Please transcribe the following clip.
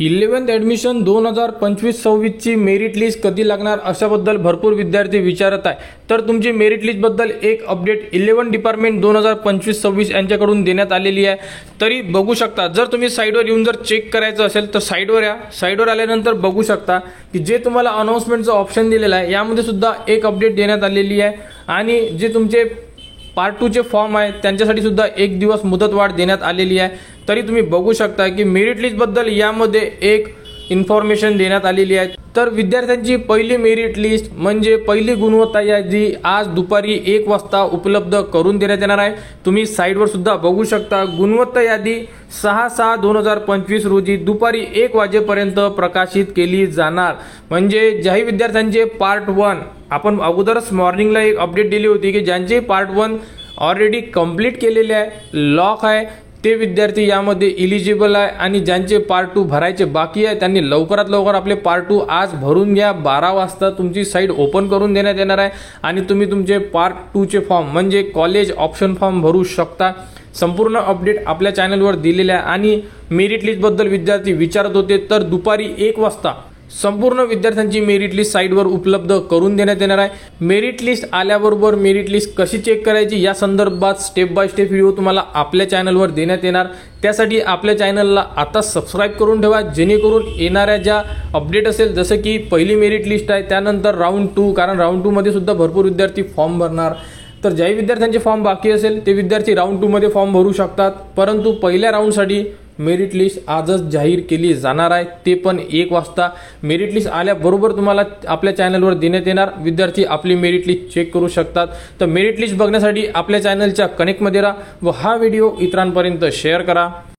11th admission 2025-26 ची merit list कधी लागणार अशाबद्दल भरपूर विद्यार्थी विचारत आहे। तर तुमची मेरिट लिस्ट बद्दल एक अपडेट 11 डिपार्टमेंट 2025-26 यांच्याकडून देण्यात आलेली आहे। तरी बघू शकता, जर तुम्ही साइटवर येऊन जर चेक करायचं असेल तर साइटवर या। साइटवर आल्यानंतर बघू शकता की जे तुम्हाला अनाउन्समेंटचं ऑप्शन दिलेलं आहे यामध्ये सुद्धा एक अपडेट देण्यात आलेली आहे आणि जे तुमचे पार्ट 2 चे फॉर्म आहे त्यांच्यासाठी सुद्धा एक दिवस मुदतवाढ देण्यात आलेली आहे। तरी तुम्ही बघू शकता की मेरिट लिस्ट बद्दल यामध्ये एक इन्फॉर्मेशन देण्यात आलेली आहे। तर विद्यार्थ्यांची पहिली मेरिट लिस्ट म्हणजे पहिली गुणवत्ता यादी आज दुपारी 1 वाजता उपलब्ध करून देण्यात येणार आहे। तुम्ही साइटवर सुद्धा बघू शकता, गुणवत्ता यादी 6/6/2025 रोजी दुपारी 1 वाजेपर्यंत प्रकाशित केली जाणार। म्हणजे ज्याही विद्यार्थ्यांचे पार्ट 1 आपण अगोदरच मॉर्निंगला एक अपडेट दिली होती की ज्यांचे पार्ट 1 ऑलरेडी कंप्लीट केलेले आहे, लॉक आहे, ते विद्यार्थी यामध्ये इलिजिबल आहे आणि ज्यांचे पार्ट 2 भरायचे बाकी आहे त्यांनी लवकरात लवकर आपले पार्ट 2 आज भरून घ्या। 12 वाजता तुमची साइट ओपन करून देण्यात येणार आहे आणि तुम्ही तुमचे पार्ट 2 चे फॉर्म म्हणजे कॉलेज ऑप्शन फॉर्म भरू शकता। संपूर्ण अपडेट आपल्या चॅनलवर दिलेले आहे आणि मेरिट लिस्ट बद्दल विद्यार्थी विचारत होते, तर दुपारी 1 वाजता संपूर्ण विद्यार्थ्यांची मेरिट लिस्ट साइटवर उपलब्ध करून देण्यात येणार आहे। मेरिट लिस्ट आल्याबरोबर मेरिट लिस्ट कशी चेक करायची या संदर्भात स्टेप बाय स्टेप व्हिडिओ तुम्हाला आपल्या चॅनलवर देण्यात येणार। त्यासाठी आपल्या चॅनलला आता सबस्क्राइब करून ठेवा, जेणेकरून येणाऱ्या ज्या अपडेट असेल जसं की पहिली मेरिट लिस्ट आहे, त्यानंतर राऊंड 2, कारण राऊंड 2 मध्ये सुद्धा भरपूर विद्यार्थी फॉर्म भरणार। तर ज्याही विद्यार्थ्यांचे फॉर्म बाकी असेल ते विद्यार्थी राऊंड 2 मध्ये फॉर्म भरू शकतात, परंतु पहिल्या राऊंडसाठी मेरिट लिस्ट आजच जाहीर केली जाणार आहे, ते पण 1 वाजता। मेरिट लिस्ट आल्याबरोबर तुम्हाला आपल्या चॅनलवर देण्यात येणार, विद्यार्थी आपली मेरिट लिस्ट चेक करू शकतात। तर मेरिट लिस्ट बघण्यासाठी आपल्या चॅनलच्या कनेक्टमध्ये राहा व हा व्हिडिओ इतरांपर्यंत शेअर करा।